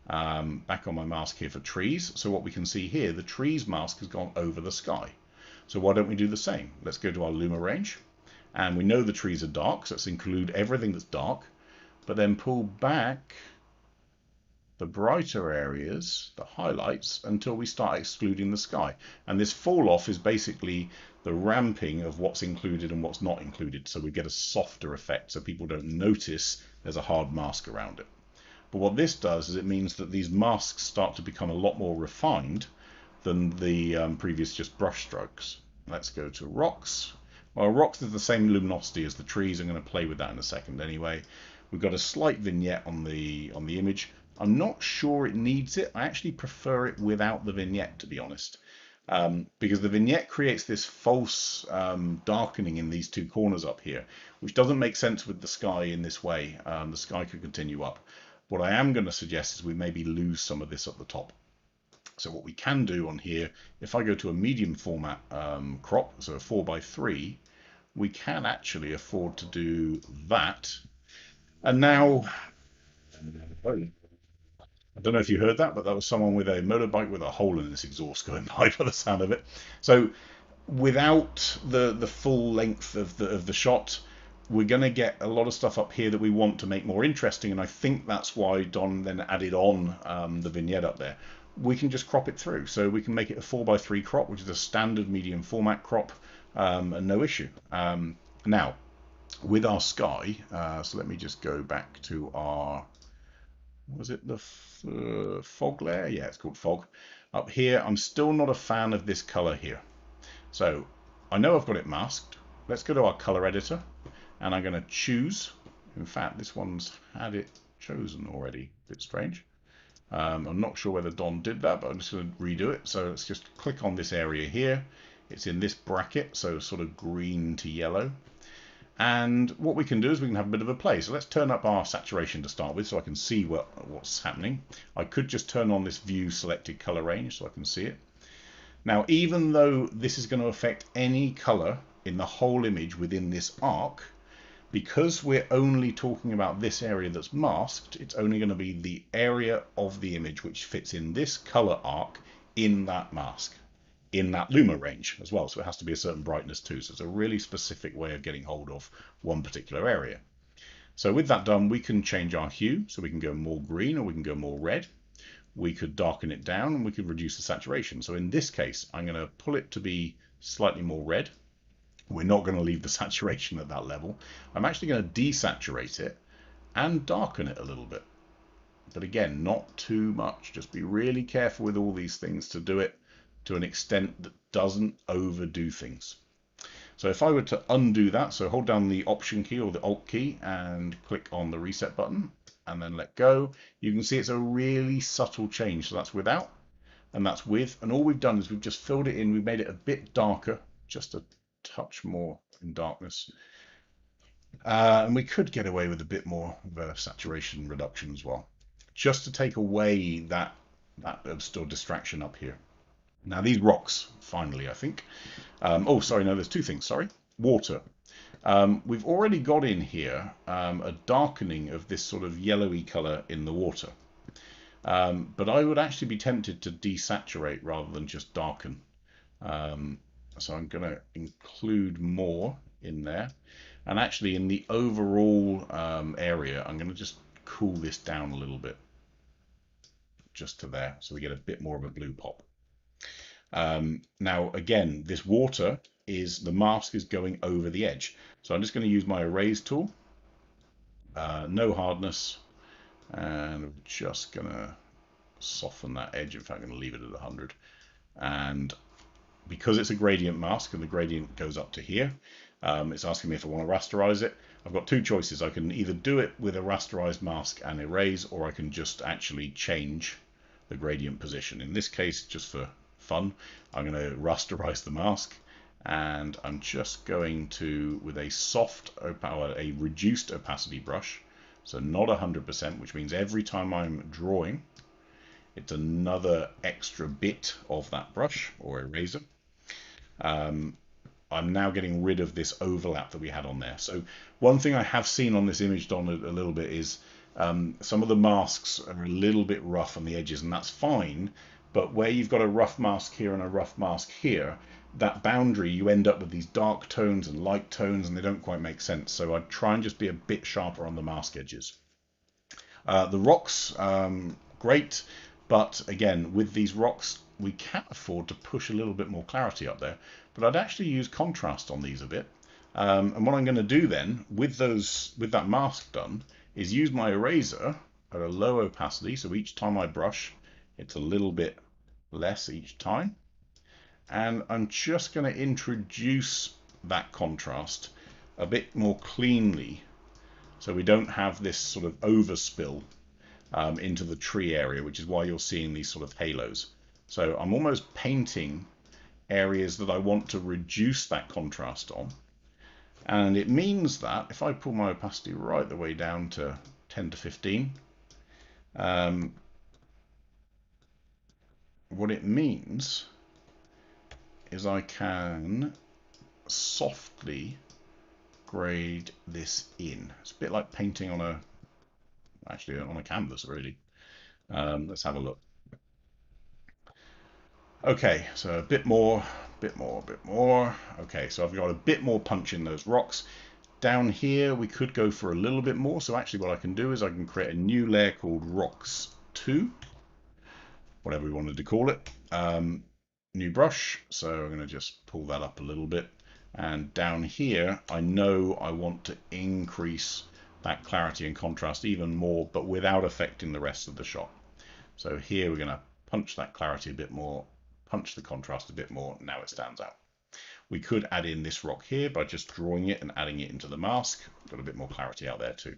Back on my mask here for trees. So what we can see here, the trees mask has gone over the sky. So why don't we do the same? Let's go to our Luma Range, and we know the trees are dark, so let's include everything that's dark, but then pull back the brighter areas, the highlights, until we start excluding the sky. And this fall off is basically the ramping of what's included and what's not included, so we get a softer effect so people don't notice there's a hard mask around it. But what this does is it means that these masks start to become a lot more refined than the previous just brush strokes. Let's go to rocks. Well, rocks is the same luminosity as the trees. I'm going to play with that in a second anyway. We've got a slight vignette on the image. I'm not sure it needs it. I actually prefer it without the vignette, to be honest, because the vignette creates this false darkening in these two corners up here, which doesn't make sense with the sky in this way. The sky could continue up. What I am going to suggest is we maybe lose some of this at the top. So what we can do on here, if I go to a medium format crop, so a 4:3, we can actually afford to do that. And now, I don't know if you heard that, but that was someone with a motorbike with a hole in its exhaust going by the sound of it. So without the full length of the shot, we're going to get a lot of stuff up here that we want to make more interesting, and I think that's why Don then added on the vignette up there. we can just crop it through. So we can make it a 4:3 crop, which is a standard medium format crop, and no issue. Now, with our sky, so let me just go back to our, was it the fog layer? Yeah, it's called fog. Up here, I'm still not a fan of this color here. So I know I've got it masked. Let's go to our color editor, and I'm going to choose. In fact, this one's had it chosen already. A bit strange. I'm not sure whether Don did that, but I'm just going to redo it. So let's just click on this area here. It's in this bracket, so sort of green to yellow. And what we can do is we can have a bit of a play. So let's turn up our saturation to start with so I can see what's happening. I could just turn on this view selected color range so I can see it. Now, even though this is going to affect any color in the whole image within this arc, because we're only talking about this area that's masked, it's only going to be the area of the image which fits in this color arc in that mask, in that Luma range as well. So it has to be a certain brightness too. So it's a really specific way of getting hold of one particular area. So with that done, we can change our hue. So we can go more green or we can go more red. We could darken it down and we could reduce the saturation. So in this case, I'm going to pull it to be slightly more red. We're not going to leave the saturation at that level. I'm actually going to desaturate it and darken it a little bit. But again, not too much. Just be really careful with all these things to do it to an extent that doesn't overdo things. So if I were to undo that, so hold down the Option key or the Alt key and click on the reset button and then let go, you can see it's a really subtle change. So that's without and that's with. And all we've done is we've just filled it in. We've made it a bit darker, just a touch more in darkness. And we could get away with a bit more of a saturation reduction as well, just to take away that obscure distraction up here. Now these rocks, finally, I think. Oh, sorry, no, there's two things, sorry. Water. We've already got in here a darkening of this sort of yellowy color in the water. But I would actually be tempted to desaturate rather than just darken. So I'm going to include more in there. And actually in the overall area, I'm going to just cool this down a little bit. Just to there, so we get a bit more of a blue pop. Now, again, this water the mask is going over the edge. So I'm just going to use my erase tool. No hardness. And I'm just going to soften that edge. In fact, I'm going to leave it at 100. And because it's a gradient mask and the gradient goes up to here, it's asking me if I want to rasterize it. I've got two choices. I can either do it with a rasterized mask and erase, or I can just actually change the gradient position. In this case, just for fun, I'm going to rasterize the mask, and I'm just going to, with a reduced opacity brush, so not 100%, which means every time I'm drawing, it's another extra bit of that brush or eraser. I'm now getting rid of this overlap that we had on there. So one thing I have seen on this image, Don, a little bit is some of the masks are a little bit rough on the edges, and that's fine. But where you've got a rough mask here and a rough mask here, that boundary, you end up with these dark tones and light tones, and they don't quite make sense. So I'd try and just be a bit sharper on the mask edges. The rocks, great. But again, with these rocks, we can afford to push a little bit more clarity up there. But I'd actually use contrast on these a bit. And what I'm going to do then, with that mask done, is use my eraser at a low opacity. So each time I brush, it's a little bit less each time. And I'm just going to introduce that contrast a bit more cleanly, so we don't have this sort of overspill into the tree area, which is why you're seeing these sort of halos. So I'm almost painting areas that I want to reduce that contrast on. And it means that if I pull my opacity right the way down to 10 to 15, what it means is I can softly grade this in. It's a bit like painting on a canvas, really. Let's have a look. Okay, so a bit more. Okay, so I've got a bit more punch in those rocks. Down here, we could go for a little bit more. So actually what I can do is I can create a new layer called Rocks 2. whatever we wanted to call it. New brush, so I'm going to just pull that up a little bit. And down here, I know I want to increase that clarity and contrast even more, but without affecting the rest of the shot. So here we're going to punch that clarity a bit more, punch the contrast a bit more. Now it stands out. We could add in this rock here by just drawing it and adding it into the mask. Got a bit more clarity out there too.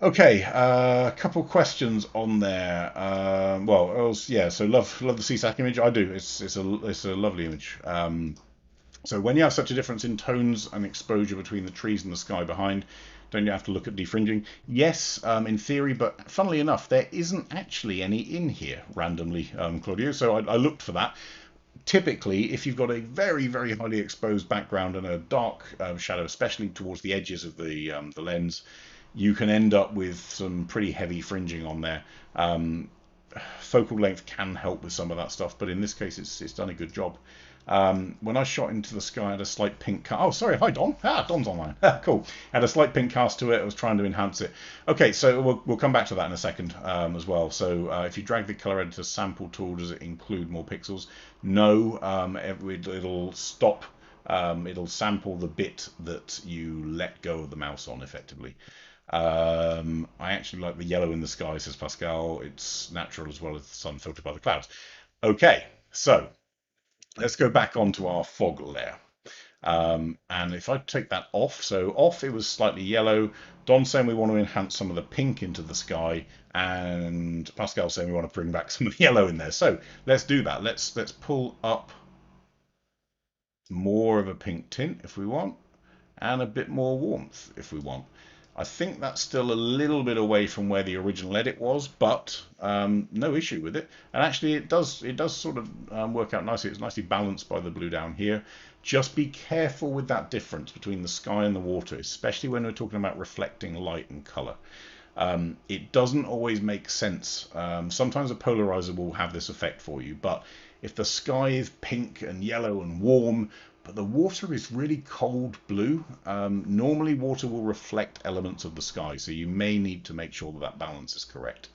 Okay, a couple questions on there. Yeah. So love the CSAC image. I do. It's a lovely image. So when you have such a difference in tones and exposure between the trees and the sky behind, don't you have to look at defringing? Yes, in theory, but funnily enough, there isn't actually any in here randomly, Claudio. So I looked for that. Typically, if you've got a very, very highly exposed background and a dark shadow, especially towards the edges of the lens, you can end up with some pretty heavy fringing on there. Focal length can help with some of that stuff, but in this case, it's done a good job. When I shot into the sky, I had a slight pink cast. Oh, sorry. Hi, Don. Don's online. Cool. Had a slight pink cast to it. I was trying to enhance it. Okay, so we'll come back to that in a second as well. So if you drag the color editor sample tool, does it include more pixels? No. It'll stop. It'll sample the bit that you let go of the mouse on, effectively. I actually like the yellow in the sky, says Pascal. It's natural as well as the sun filtered by the clouds. Okay, so let's go back onto our fog layer. And if I take that off, so off it was slightly yellow. Don's saying we want to enhance some of the pink into the sky, and Pascal's saying we want to bring back some of the yellow in there. So let's do that. Let's pull up more of a pink tint if we want, and a bit more warmth if we want. I think that's still a little bit away from where the original edit was, but no issue with it. And actually, it does sort of work out nicely. It's nicely balanced by the blue down here. Just be careful with that difference between the sky and the water, especially when we're talking about reflecting light and color. It doesn't always make sense. Sometimes a polarizer will have this effect for you, but if the sky is pink and yellow and warm, but the water is really cold blue, normally water will reflect elements of the sky, so you may need to make sure that that balance is correct.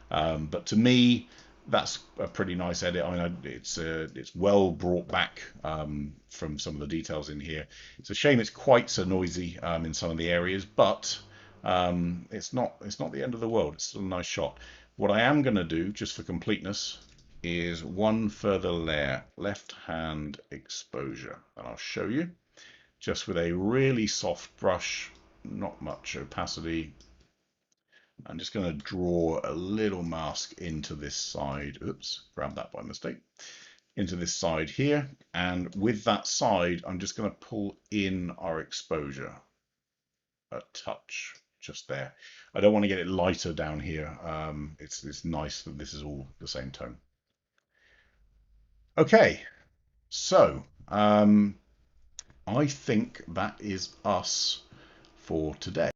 But to me, that's a pretty nice edit. I mean, it's well brought back from some of the details in here. It's a shame it's quite so noisy in some of the areas, but it's not the end of the world. It's still a nice shot. What I am going to do, just for completeness, is one further layer, left hand exposure, and I'll show you just with a really soft brush, not much opacity. I'm just going to draw a little mask into this side. Oops, grabbed that by mistake. Into this side here, and with that side I'm just going to pull in our exposure a touch just there. I don't want to get it lighter down here. It's nice that this is all the same tone. Okay, so I think that is us for today.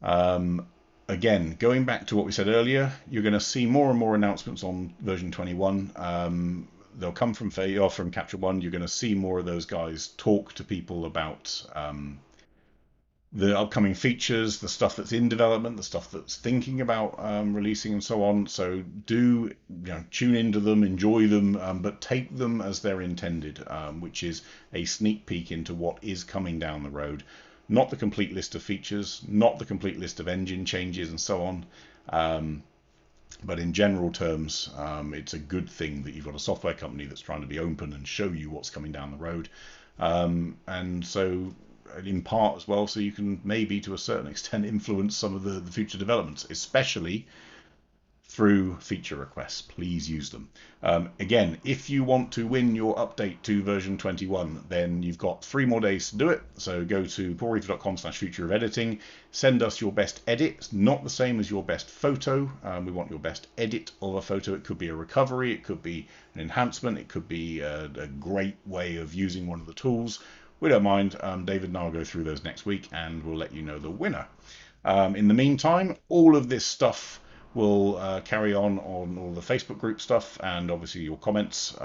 Again, going back to what we said earlier, you're going to see more and more announcements on version 21. They'll come from Capture One. You're going to see more of those guys talk to people about the upcoming features, the stuff that's in development, the stuff that's thinking about releasing and so on. So do tune into them, enjoy them, but take them as they're intended, which is a sneak peek into what is coming down the road. Not the complete list of features, not the complete list of engine changes and so on. But in general terms, it's a good thing that you've got a software company that's trying to be open and show you what's coming down the road. And so in part as well, so you can maybe to a certain extent influence some of the future developments, especially through feature requests. Please use them. Again, if you want to win your update to version 21, then you've got 3 more days to do it. So go to paulreefer.com/future of editing, send us your best edit. It's not the same as your best photo. We want your best edit of a photo. It could be a recovery, it could be an enhancement, it could be a great way of using one of the tools. We don't mind. David and I will go through those next week and we'll let you know the winner. In the meantime, all of this stuff will carry on all the Facebook group stuff and obviously your comments.